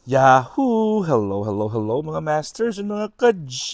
Yahoo! Hello, hello, hello mga masters and mga ka-G!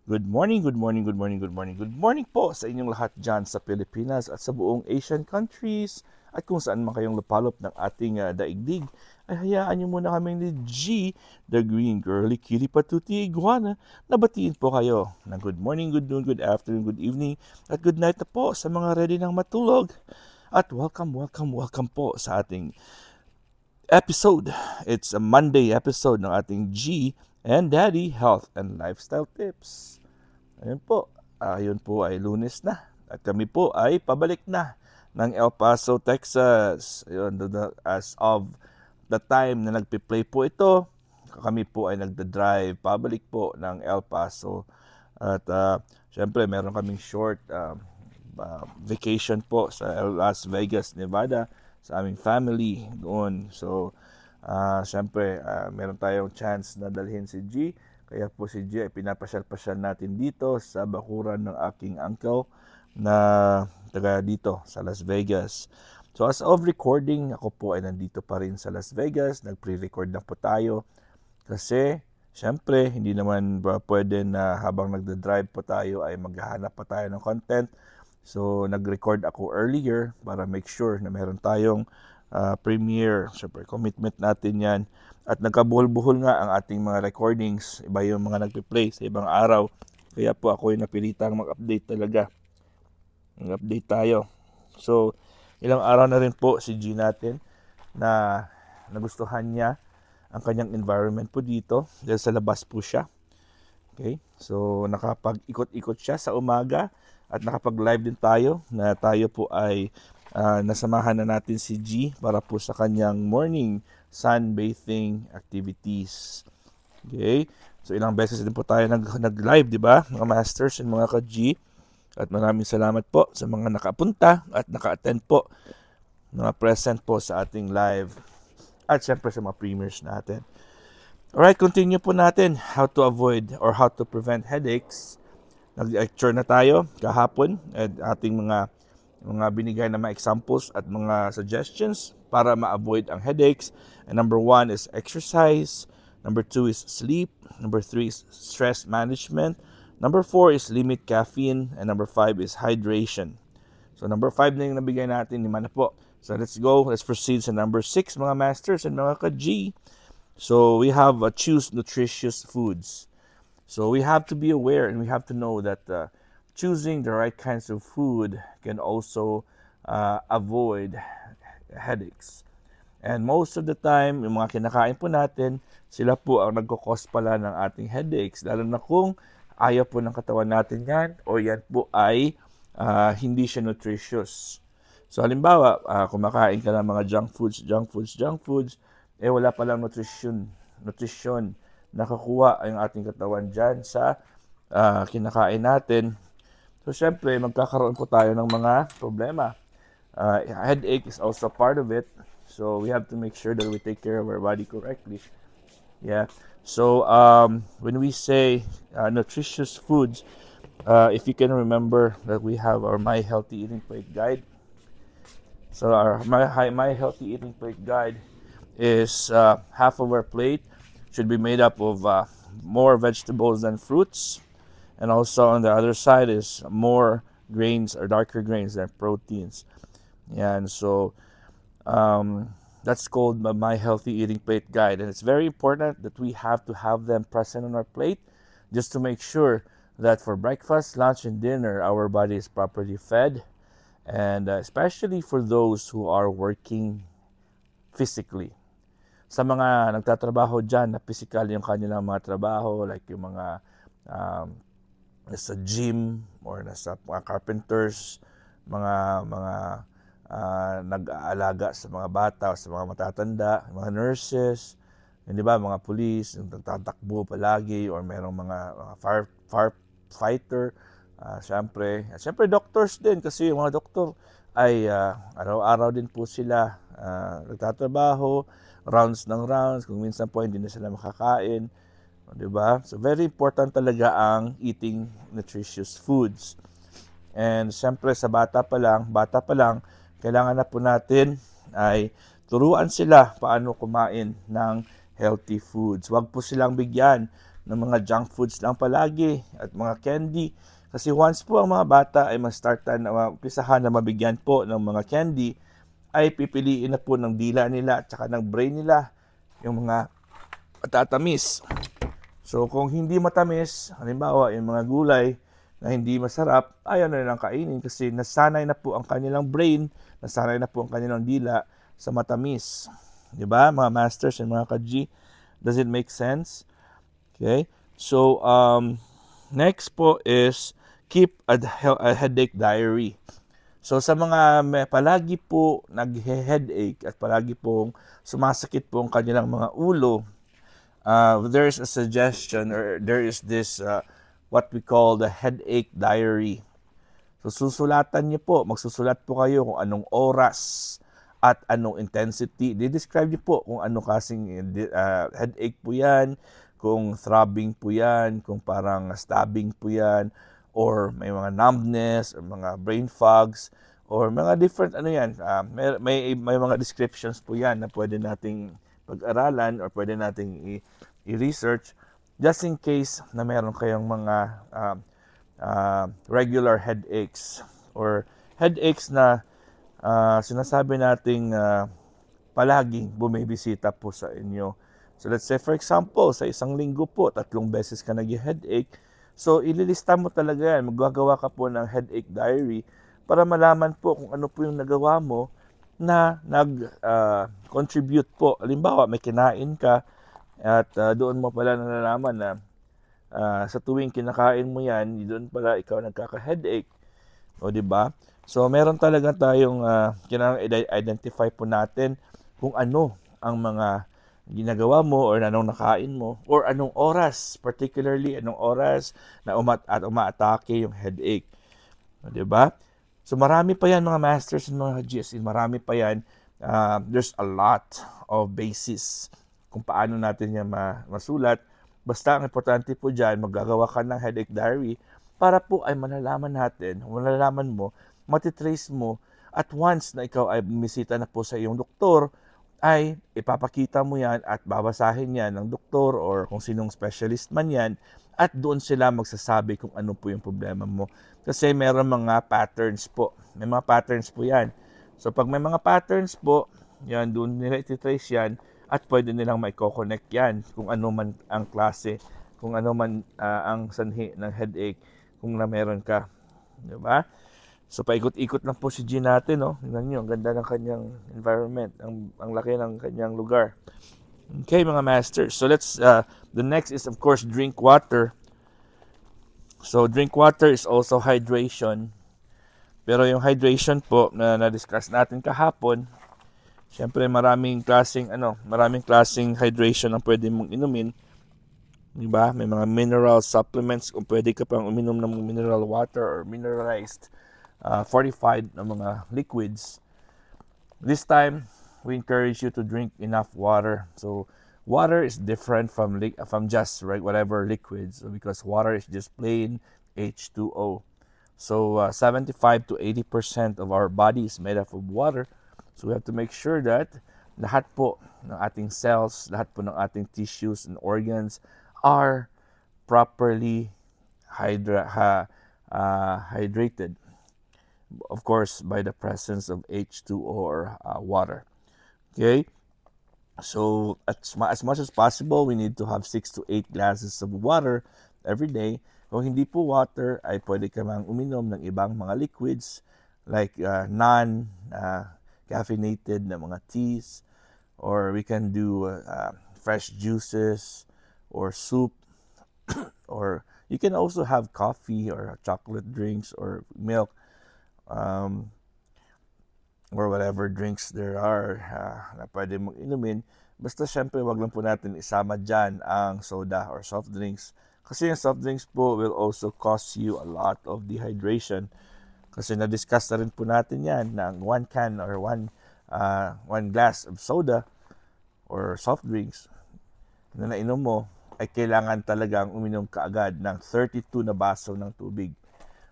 Good morning, good morning, good morning, good morning, good morning po sa inyong lahat dyan sa Pilipinas at sa buong Asian countries at kung saan man kayong lapalop ng ating daigdig ay hayaan nyo muna kaming ni G, the green girly kitty patuti iguana, na batiin po kayo ng good morning, good noon, good afternoon, good evening at good night na po sa mga ready ng matulog. At welcome, welcome, welcome po sa ating episode. It's a Monday episode ng ating G and Daddy Health and Lifestyle Tips. Ayun po, ayun po ay Lunes na at kami po ay pabalik na ng El Paso, Texas. Ayun, as of the time na nagpi-play po ito, kami po ay nagda-drive pabalik po ng El Paso. At syempre meron kaming short vacation po sa Las Vegas, Nevada sa aming family doon. So, syempre, meron tayong chance na dalhin si G. Kaya po si G ay pinapasyal-pasyal natin dito sa bakuran ng aking uncle na taga dito sa Las Vegas. So as of recording, ako po ay nandito pa rin sa Las Vegas. Nag-pre-record na po tayo. Kasi, syempre, hindi naman pwede na habang nagda-drive po tayo ay maghahanap pa tayo ng content. So, nag-record ako earlier para make sure na meron tayong premiere. Siyempre, commitment natin yan. At nagkabuhol-buhol nga ang ating mga recordings. Iba yung mga nagpe-play sa ibang araw. Kaya po ako yung napilitang mag-update talaga. Mag-update tayo. So, ilang araw na rin po si G natin na nagustuhan niya ang kanyang environment po dito. Dahil sa labas po siya. Okay? So, nakapag-ikot-ikot siya sa umaga at nakapag-live din tayo na tayo po ay nasamahan na natin si G para po sa kanyang morning sunbathing activities. Okay? So, ilang beses din po tayo nag-live, di ba? Mga masters and mga ka-G. At maraming salamat po sa mga nakapunta at naka-attend po, mga present po sa ating live. At syempre sa mga premiers natin. Alright, continue po natin how to avoid or how to prevent headaches. Nag-lecture na tayo kahapon at ating mga binigay na mga examples at mga suggestions para ma-avoid ang headaches. And number 1 is exercise. Number 2 is sleep. Number 3 is stress management. Number 4 is limit caffeine. And number 5 is hydration. So number 5 na yung nabigay natin, 5 na po. So let's go. Let's proceed sa number 6, mga masters and mga ka-G. So we have choose nutritious foods. So we have to be aware and we have to know that choosing the right kinds of food can also avoid headaches. And most of the time, yung mga kinakain po natin, sila po ang nagkakos pala ng ating headaches. Lalo na kung ayaw po ng katawan natin yan o yan po ay hindi siya nutritious. So halimbawa, kumakain ka ng mga junk foods, wala palang nutrition nakakuha ang ating katawan dyan sa kinakain natin. So, syempre, magkakaroon po tayo ng mga problema. Headache is also part of it. So, we have to make sure that we take care of our body correctly. Yeah. So, when we say nutritious foods, if you can remember that we have our My Healthy Eating Plate Guide. So, our My Healthy Eating Plate Guide is half of our plate should be made up of more vegetables than fruits. And also on the other side is more grains or darker grains than proteins. And so that's called My Healthy Eating Plate Guide. And it's very important that we have to have them present on our plate just to make sure that for breakfast, lunch, and dinner, our body is properly fed. And especially for those who are working physically. Sa mga nagtatrabaho dyan na physical yung kanilang mga trabaho, like yung mga nasa gym or nasa mga carpenters, mga nag-aalaga sa mga bata o sa mga matatanda, mga nurses, yun, di ba, mga police, yung nagtatakbo palagi or merong mga firefighter, syempre doctors din kasi yung mga doktor ay araw-araw din po sila nagtatrabaho, rounds ng rounds, kung minsan po hindi na sila makakain, di ba? So very important talaga ang eating nutritious foods. And siyempre sa bata pa lang, kailangan na po natin ay turuan sila paano kumain ng healthy foods. Huwag po silang bigyan ng mga junk foods lang palagi at mga candy. Kasi once po ang mga bata ay umpisahan na mabigyan po ng mga candy, ay pipiliin na po ng dila nila at saka ng brain nila yung mga matatamis. So kung hindi matamis, halimbawa yung mga gulay na hindi masarap, ayaw na nilang kainin kasi nasanay na po ang kanilang brain, nasanay na po ang kanilang dila sa matamis. Diba, mga masters and mga ka-G? Does it make sense? Okay. So, next po is keep a headache diary. So, sa mga palagi po nag-headache at palagi pong sumasakit po ang kanilang mga ulo, there is a suggestion or there is this what we call the headache diary. So, susulatan niyo po, magsusulat po kayo kung anong oras at anong intensity. Di-describe niyo po kung anong kasing headache po yan, kung throbbing po yan, kung parang stabbing po yan, or may mga numbness, or mga brain fogs, or mga different may mga descriptions po yan na pwede nating pag-aralan or pwede nating i-research just in case na meron kayong mga regular headaches or headaches na sinasabi nating palaging bumibisita po sa inyo. So let's say for example, sa isang linggo po, 3 beses ka nag-headache. So ililista mo talaga yan, magagawa ka po ng headache diary para malaman po kung ano po yung nagawa mo na nag-contribute po. Halimbawa, may kinain ka at doon mo pala nalalaman na sa tuwing kinakain mo yan, doon pala ikaw nagkaka-headache. O diba? So meron talaga tayong kailangan identify po natin kung ano ang mga ginagawa mo or anong nakain mo or anong oras, particularly anong oras na umaatake yung headache. O diba? So marami pa yan mga masters and mga GSE, marami pa yan. There's a lot of basis kung paano natin yan masulat. Basta ang importante po dyan, maggagawa ka ng headache diary para po ay malalaman mo, matitrace mo, at once na ikaw ay bumisita na po sa iyong doktor, ay ipapakita mo yan at babasahin yan ng doktor or kung sinong specialist man yan at doon sila magsasabi kung ano po yung problema mo. Kasi meron mga patterns po. May mga patterns po yan. So pag may mga patterns po, yan, doon nila ititrace yan at pwede nilang maiko-connect yan kung ano man ang klase, kung ano man ang sanhi ng headache kung na meron ka. Diba? So paikot-ikot lang po si G natin, no? Tingnan niyo, ang ganda ng kanyang environment, ang laki ng kanyang lugar. Okay, mga masters. So let's the next is of course drink water. So drink water is also hydration. Pero yung hydration po na na-discuss natin kahapon, syempre maraming klaseng hydration ang pwede mong inumin. Diba? May mga mineral supplements kung pwede ka pang uminom ng mineral water or mineralized fortified na mga liquids. This time, we encourage you to drink enough water. So, water is different from just whatever liquids because water is just plain H2O. So, 75 to 80% of our body is made up of water. So, we have to make sure that lahat po ng ating cells, lahat po ng ating tissues and organs are properly hydrated. Of course, by the presence of H2O or water. Okay? So, as much as possible, we need to have 6 to 8 glasses of water every day. Kung hindi po water, ay pwede ka mang uminom ng ibang mga liquids like non-caffeinated na mga teas, or we can do fresh juices or soup, or you can also have coffee or chocolate drinks or milk. Or whatever drinks there are na pwede mong inumin. Basta syempre wag lang po natin isama dyan ang soda or soft drinks. Kasi yung soft drinks po will also cause you a lot of dehydration. Kasi na-discuss na rin po natin yan na 1 can or 1 glass of soda or soft drinks na nainom mo ay kailangan talagang uminom ka agad ng 32 na baso ng tubig.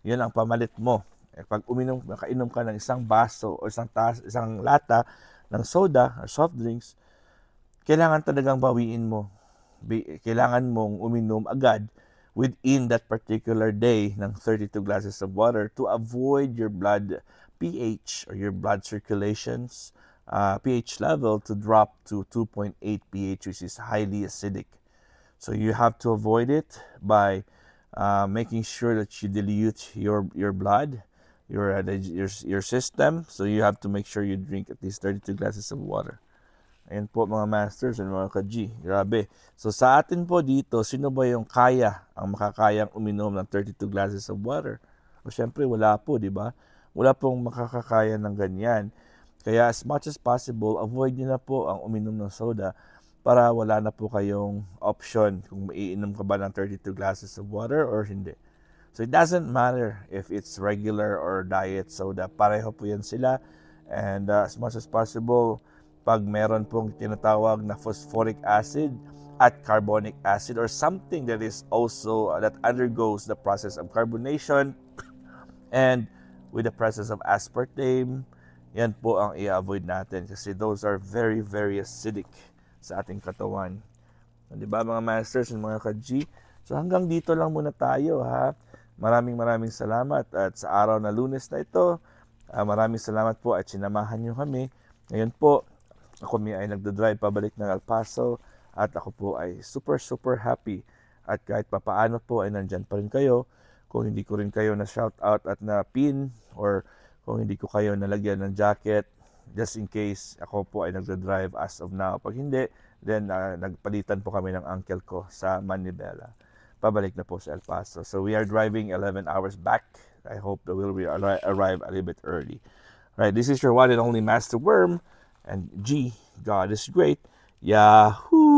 Yun ang pamalit mo. Pag nakainom ka ng isang baso o isang lata ng soda or soft drinks, kailangan talagang bawiin mo. Kailangan mong uminom agad within that particular day ng 32 glasses of water to avoid your blood pH or your blood circulations pH level to drop to 2.8 pH, which is highly acidic. So you have to avoid it by making sure that you dilute your blood, your system. So you have to make sure you drink at least 32 glasses of water. Ayan po mga masters and mga ka-G. Grabe. So sa atin po dito, sino ba yung ang makakayang uminom ng 32 glasses of water? O syempre wala po, di ba? Wala pong makakakaya ng ganyan. Kaya as much as possible, avoid nyo na po ang uminom ng soda para wala na po kayong option kung maiinom ka ba ng 32 glasses of water or hindi. So it doesn't matter if it's regular or diet soda. Pareho po yan sila. And as much as possible, pag meron pong tinatawag na phosphoric acid at carbonic acid or something that is also that undergoes the process of carbonation and with the presence of aspartame, yan po ang i-avoid natin kasi those are very, very acidic sa ating katawan. Di ba mga masters and mga ka-G? So hanggang dito lang muna tayo ha. Maraming salamat at sa araw na Lunes na ito, maraming salamat po at sinamahan nyo kami. Ngayon po, ako ay nagdadrive pabalik ng El Paso at ako po ay super happy at kahit papaano po ay nandyan pa rin kayo. Kung hindi ko rin kayo na shout out at na pin or kung hindi ko kayo nalagyan ng jacket just in case ako po ay nagdadrive as of now. Pag hindi, then nagpalitan po kami ng uncle ko sa Manibela. Pabalik na po sa El Paso. So we are driving 11 hours back. I hope that we'll arrive a little bit early. Right, this is your one and only Master Worm. And G, God is great. Yahoo!